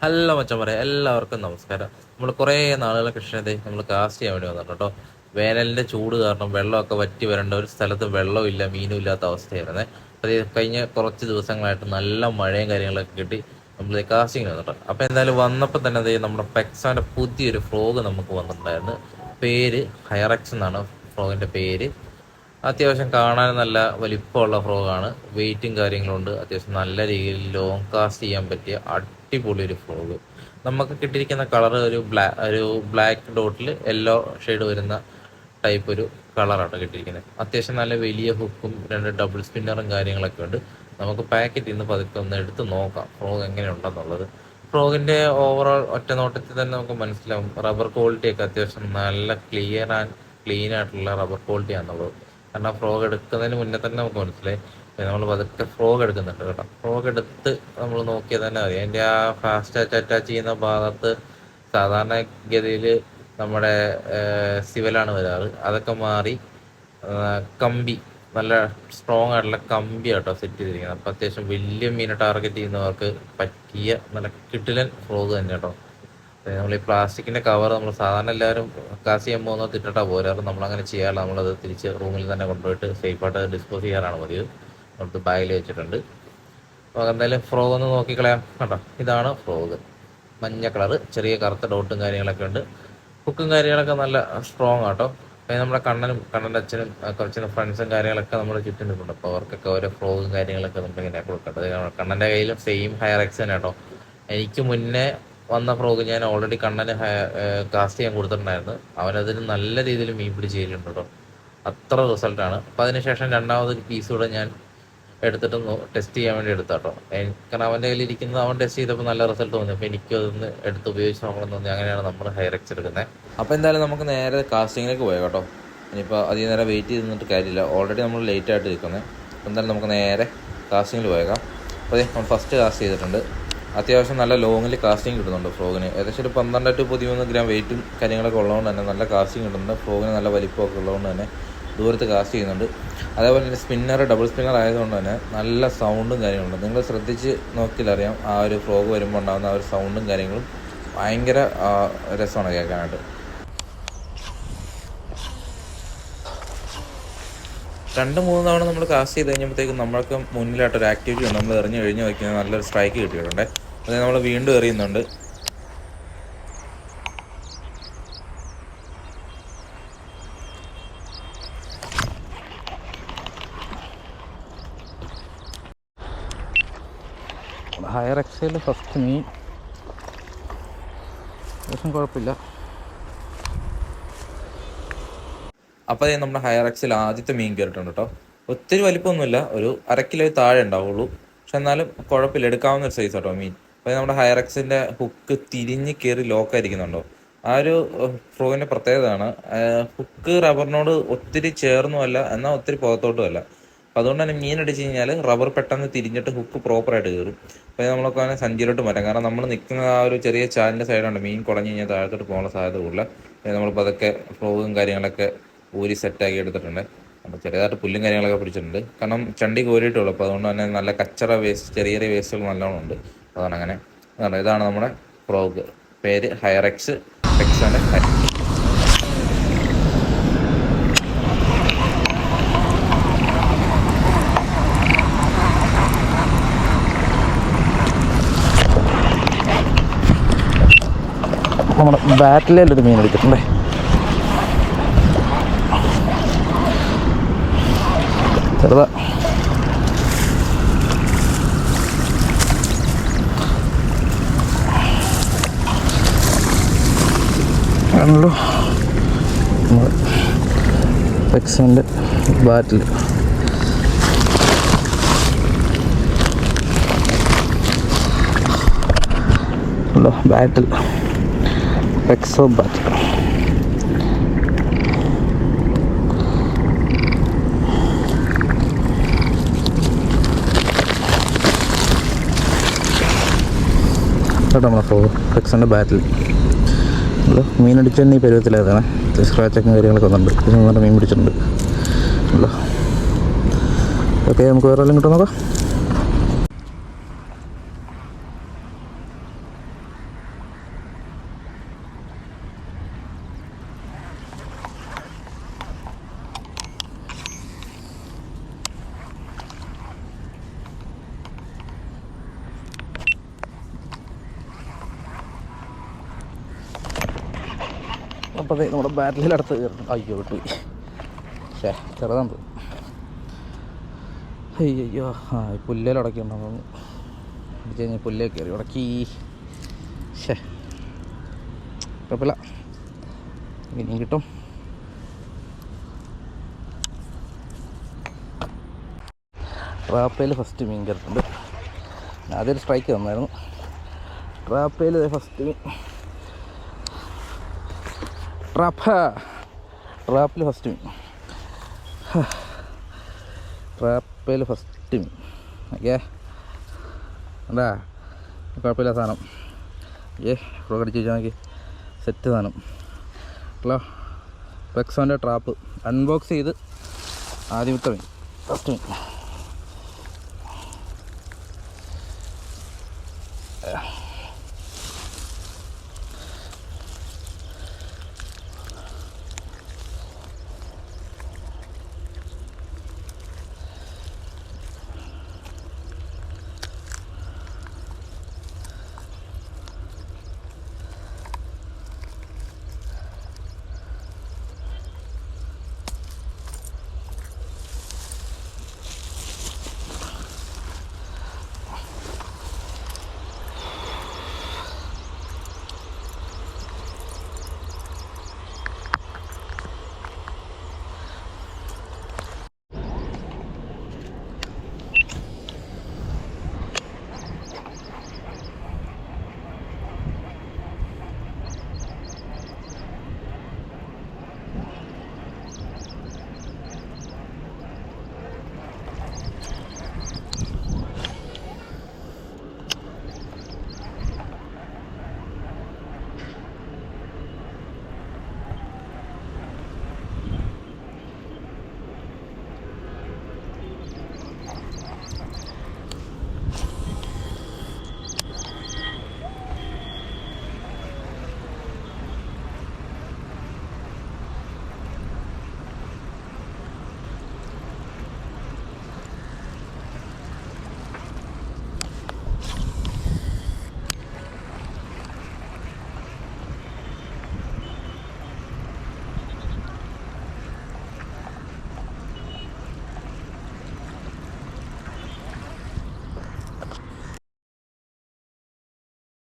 Hello മച്ചന്മാരെ, എല്ലാവർക്കും നമസ്കാരം. നമ്മൾ കുറേ നാളുകൾക്ക് ശേഷം നമ്മൾ കാസ്റ്റ് ചെയ്യാൻ വേണ്ടി വന്നിട്ടുണ്ട് കേട്ടോ. വേനലിന്റെ ചൂട് കാരണം വെള്ളമൊക്കെ വറ്റി വരേണ്ട ഒരു സ്ഥലത്ത് വെള്ളമില്ല, മീനും ഇല്ലാത്ത അവസ്ഥയായിരുന്നേ. അത് കഴിഞ്ഞ കുറച്ച് ദിവസങ്ങളായിട്ട് നല്ല മഴയും കാര്യങ്ങളൊക്കെ കിട്ടി നമ്മൾ കാസ്റ്റിംഗ് വന്നിട്ട്. അപ്പോൾ എന്തായാലും വന്നപ്പോൾ തന്നെ നമ്മുടെ പെക്സാന്റെ പുതിയൊരു ഫ്രോഗ് നമുക്ക് വന്നിട്ടുണ്ടായിരുന്നു. പേര് ഹൈറക്സ് എന്നാണ് ഫ്രോഗിന്റെ പേര്. അത്യാവശ്യം കാണാൻ നല്ല വലിപ്പമുള്ള ഫ്രോഗാണ്. വെയിറ്റും കാര്യങ്ങളുണ്ട്. അത്യാവശ്യം നല്ല രീതിയിൽ ലോങ് കാസ്റ്റ് ചെയ്യാൻ പറ്റിയ അടിപൊളി ഒരു ഫ്രോഗ്. നമുക്ക് കിട്ടിയിരിക്കുന്ന കളർ ഒരു ബ്ലാക്ക് ഡോട്ടിൽ യെല്ലോ ഷെയ്ഡ് വരുന്ന ടൈപ്പ് ഒരു കളറാണ് കിട്ടിയിരിക്കുന്നത്. അത്യാവശ്യം നല്ല വലിയ ഹുക്കും 2 ഡബിൾ സ്പിന്നറും കാര്യങ്ങളൊക്കെ ഉണ്ട്. നമുക്ക് പാക്കറ്റിൽ നിന്ന് പതുക്കെ ഒന്ന് എടുത്ത് നോക്കാം ഫ്രോഗ് എങ്ങനെയുണ്ടെന്നുള്ളത്. ഫ്രോഗിന്റെ ഓവറോൾ ഒറ്റ നോട്ടത്തിൽ തന്നെ നമുക്ക് മനസ്സിലാവും. റബ്ബർ ക്വാളിറ്റി ഒക്കെ അത്യാവശ്യം നല്ല ക്ലീൻ ആയിട്ടുള്ള റബ്ബർ ക്വാളിറ്റി ആണെന്നുള്ളത്. കാരണം ഫ്രോഗ് എടുക്കുന്നതിന് മുന്നേ തന്നെ നമുക്ക് മനസ്സിലായി. നമ്മൾ പതുക്കെ ഫ്രോഗ് എടുക്കുന്നുണ്ട് കേട്ടോ. ഫ്രോഗ് എടുത്ത് നമ്മൾ നോക്കിയാൽ തന്നെ അറിയാം. അതിൻ്റെ ആ ഫാസ്റ്റ് അറ്റാച്ച് ചെയ്യുന്ന ഭാഗത്ത് സാധാരണഗതിയിൽ നമ്മുടെ സിവലാണ് വരാറ്. അതൊക്കെ മാറി കമ്പി, നല്ല സ്ട്രോങ് ആയിട്ടുള്ള കമ്പി ആട്ടോ സെറ്റ് ചെയ്തിരിക്കുന്നത്. അപ്പം അത്യാവശ്യം വലിയ മീനെ ടാർഗറ്റ് ചെയ്യുന്നവർക്ക് പറ്റിയ നല്ല കിടിലൻ ഫ്രോഗ് തന്നെ കേട്ടോ. നമ്മൾ ഈ പ്ലാസ്റ്റിക്കിന്റെ കവർ നമ്മൾ സാധാരണ എല്ലാവരും കാസ്റ്റ് ചെയ്യാൻ പോകുന്നത് തിട്ടിട്ടാ പോരാറ്. നമ്മളങ്ങനെ ചെയ്യാറില്ല. നമ്മളത് തിരിച്ച് റൂമിൽ തന്നെ കൊണ്ടുപോയിട്ട് സേഫായിട്ട് ഡിസ്പോസ് ചെയ്യാറാണ് പതിവ്. നമുക്ക് ബാഗിൽ വെച്ചിട്ടുണ്ട്. അപ്പോൾ എന്തായാലും ഫ്രോഗ് ഒന്ന് നോക്കിക്കളയാം കേട്ടോ. ഇതാണ് ഫ്രോഗ്. മഞ്ഞ കളറ്, ചെറിയ കറുത്ത ഡോട്ടും കാര്യങ്ങളൊക്കെ ഉണ്ട്. ഹുക്കും കാര്യങ്ങളൊക്കെ നല്ല സ്ട്രോങ് ആട്ടോ. പിന്നെ നമ്മുടെ കണ്ണൻ്റെ അച്ഛനും കുറച്ച് ഫ്രണ്ട്സും കാര്യങ്ങളൊക്കെ നമ്മുടെ ചുറ്റും നിൽക്കുന്നുണ്ട്. അപ്പോൾ അവർക്കൊക്കെ ഓരോ ഫ്രോഗും കാര്യങ്ങളൊക്കെ നമ്മളിങ്ങനെ കൊടുക്കേണ്ടത്. കണ്ണൻ്റെ കയ്യിലും സെയിം ഹയർ തന്നെ കേട്ടോ. എനിക്ക് മുന്നേ വന്ന ഫ്രോഗ് ഞാൻ ഓൾറെഡി കണ്ണന് കാസ്റ്റ് ചെയ്യാൻ കൊടുത്തിട്ടുണ്ടായിരുന്നു. അവനതിന് നല്ല രീതിയിൽ മീൻ പിടിച്ച് ചെയ്തിട്ടുണ്ട് കേട്ടോ. അത്ര റിസൾട്ടാണ്. അപ്പം അതിനുശേഷം രണ്ടാമതൊരു പീസ് കൂടെ ഞാൻ എടുത്തിട്ട് ടെസ്റ്റ് ചെയ്യാൻ വേണ്ടി എടുത്താട്ടോ. കാരണം അവൻ്റെ കയ്യിൽ ഇരിക്കുന്നത് അവൻ ടെസ്റ്റ് ചെയ്തപ്പോൾ നല്ല റിസൾട്ട് തോന്നി. അപ്പോൾ എനിക്കും അതൊന്ന് എടുത്ത് ഉപയോഗിച്ച് നോക്കണം തോന്നി. അങ്ങനെയാണ് നമ്മൾ ഹൈറക്സ് എടുക്കുന്നത്. അപ്പോൾ എന്തായാലും നമുക്ക് നേരെ കാസ്റ്റിങ്ങിലേക്ക് പോയാൽ കേട്ടോ. ഇനിയിപ്പോൾ അധികം നേരം വെയിറ്റ് ചെയ്ത് നിന്നിട്ട് കാര്യമില്ല. ഓൾറെഡി നമ്മൾ ലേറ്റ് ആയിട്ട് ഇരിക്കുന്നത്. അപ്പോൾ എന്തായാലും നമുക്ക് നേരെ കാസ്റ്റിങ്ങിൽ പോയേക്കാം. അപ്പോൾ നമ്മൾ ഫസ്റ്റ് കാസ്റ്റ് ചെയ്തിട്ടുണ്ട്. അത്യാവശ്യം നല്ല ലോങ്ങിൽ കാസ്റ്റിംഗ് കിട്ടുന്നുണ്ട് ഫ്രോഗിന്. ഏകദേശം ഒരു 12 to 13 ഗ്രാം വെയിറ്റും കാര്യങ്ങളൊക്കെ ഉള്ളതുകൊണ്ട് തന്നെ നല്ല കാസ്റ്റിംഗ് കിട്ടുന്നുണ്ട്. ഫ്രോഗിന് നല്ല വലിപ്പമൊക്കെ ഉള്ളതുകൊണ്ട് തന്നെ ദൂരത്ത് കാസ്റ്റ് ചെയ്യുന്നുണ്ട്. അതേപോലെ തന്നെ ഡബിൾ സ്പിന്നർ ആയതുകൊണ്ട് തന്നെ നല്ല സൗണ്ടും കാര്യങ്ങളുണ്ട്. നിങ്ങൾ ശ്രദ്ധിച്ച് നോക്കിയാലറിയാം ആ ഒരു ഫ്രോഗ് വരുമ്പോൾ ഉണ്ടാകുന്ന ആ ഒരു സൗണ്ടും കാര്യങ്ങളും ഭയങ്കര രസമാണ് കേൾക്കാനായിട്ട്. 2-3 തവണ നമ്മൾ കാസ്റ്റ് ചെയ്ത് കഴിഞ്ഞപ്പോഴത്തേക്കും നമ്മൾക്ക് മുന്നിലായിട്ടൊരു ആക്ടിവിറ്റി ഉണ്ട്. നമ്മൾ എറിഞ്ഞ് കഴിഞ്ഞ് വയ്ക്കുന്നത് നല്ലൊരു സ്ട്രൈക്ക് കിട്ടിയിട്ടുണ്ട്. അത് നമ്മൾ വീണ്ടും എറിയുന്നുണ്ട്. ഹയർ എക്സൈൽ ഫസ്റ്റ് മീൻ കുഴപ്പമില്ല. അപ്പോൾ നമ്മുടെ ഹയർ എക്സിൽ ആദ്യത്തെ മീൻ കയറിയിട്ടുണ്ട് കേട്ടോ. ഒത്തിരി വലിപ്പമൊന്നുമില്ല, ഒരു 1/2 കിലോ താഴെ ഉണ്ടാവുള്ളൂ. പക്ഷെ എന്നാലും കുഴപ്പമില്ല, എടുക്കാവുന്ന ഒരു സൈസ് കേട്ടോ മീൻ. അപ്പോൾ നമ്മുടെ ഹയർ എക്സിൻ്റെ ഹുക്ക് തിരിഞ്ഞ് കയറി ലോക്കായിരിക്കുന്നുണ്ടോ. ആ ഒരു ഫ്രോഗിൻ്റെ പ്രത്യേകതയാണ്. ഹുക്ക് റബ്ബറിനോട് ഒത്തിരി ചേർന്നുമല്ല, എന്നാൽ ഒത്തിരി പുറത്തോട്ടുമല്ല. അപ്പം അതുകൊണ്ട് തന്നെ മീൻ അടിച്ച് കഴിഞ്ഞാൽ റബ്ബർ പെട്ടെന്ന് തിരിഞ്ഞിട്ട് ഹുക്ക് പ്രോപ്പറായിട്ട് കയറും. അപ്പോൾ നമ്മളൊക്കെ അങ്ങനെ സഞ്ചിയിലോട്ട് മാറ്റാം. കാരണം നമ്മൾ നിൽക്കുന്ന ആ ഒരു ചെറിയ ചാലിൻ്റെ സൈഡുണ്ട്. മീൻ കുടഞ്ഞ് കഴിഞ്ഞാൽ താഴത്തോട്ട് പോകാനുള്ള സാധ്യത കൂടുതൽ. നമ്മളിപ്പോൾ അതൊക്കെ ഫ്രോഗും കാര്യങ്ങളൊക്കെ ഊരി സെറ്റാക്കി എടുത്തിട്ടുണ്ട്. അപ്പോൾ ചെറിയതായിട്ട് പുല്ലും കാര്യങ്ങളൊക്കെ പിടിച്ചിട്ടുണ്ട്. കാരണം ചണ്ടി കോരിയിട്ടുള്ളൂ. അപ്പോൾ അതുകൊണ്ട് തന്നെ നല്ല കച്ചറ വേസ്റ്റ്, ചെറിയ ചെറിയ വേസ്റ്റുകൾ നല്ലോണം ഉണ്ട്. അതാണ് അങ്ങനെ. ഇതാണ് നമ്മുടെ ഫ്രോഗ്. പേര് ഹൈറക്സ് പെക്സാൻ്റെ നമ്മുടെ ബാറ്റിലൊരു മീൻ എടുത്തിട്ടുണ്ടേ. ചെറുതാ. ആണല്ലോ പെക്സാൻ്റെ ബാറ്റിൽ. ബാറ്റിൽ പെക്സോ ബാറ്റിൽ. നമ്മളെ പെക്സോൻ്റെ ബാറ്റിൽ മീനടിച്ച് തന്നെ ഈ പരുവത്തിലേതാണ്. സ്ക്രാച്ചൊക്കെ കാര്യങ്ങളൊക്കെ വന്നിട്ടുണ്ട്. നല്ല മീൻ പിടിച്ചിട്ടുണ്ട്. ഓക്കെ, നമുക്ക് വേറെ എല്ലാം കിട്ടും നോക്കാം. അപ്പോൾ നമ്മുടെ ബാറ്റിലടുത്ത് കയറുന്നു. അയ്യോ വിട്ടു പക്ഷേ ചെറുതാണ് തോന്നുന്നു. അയ്യോ ആ പുല്ലേലടക്കിയുണ്ടോ അടിച്ച് കഴിഞ്ഞാൽ പുല്ലേ കയറി ഉടക്കി. ശേ കുഴപ്പമില്ല, ഇനിയും കിട്ടും. ട്രാപ്പയിൽ ഫസ്റ്റ് മീൻ കയറുന്നുണ്ട്. ആദ്യം സ്ട്രൈക്ക് തന്നായിരുന്നു. ട്രാപ്പയിൽ ഫസ്റ്റ് മീൻ ട്രാപ്പിൽ ഫസ്റ്റ് മീൻ ട്രാപ്പയിൽ ഫസ്റ്റ് മീൻ. ഓക്കെ എന്താ കുഴപ്പമില്ല സാധനം. ഇവിടെ കടിച്ച് വെച്ചാൽ നോക്കി സെറ്റ് സാധനം. ഹലോ പെക്സോൻ്റെ ട്രാപ്പ് അൺബോക്സ് ചെയ്ത് ആദ്യമത്തെ മീൻ ഫസ്റ്റ് മീൻ.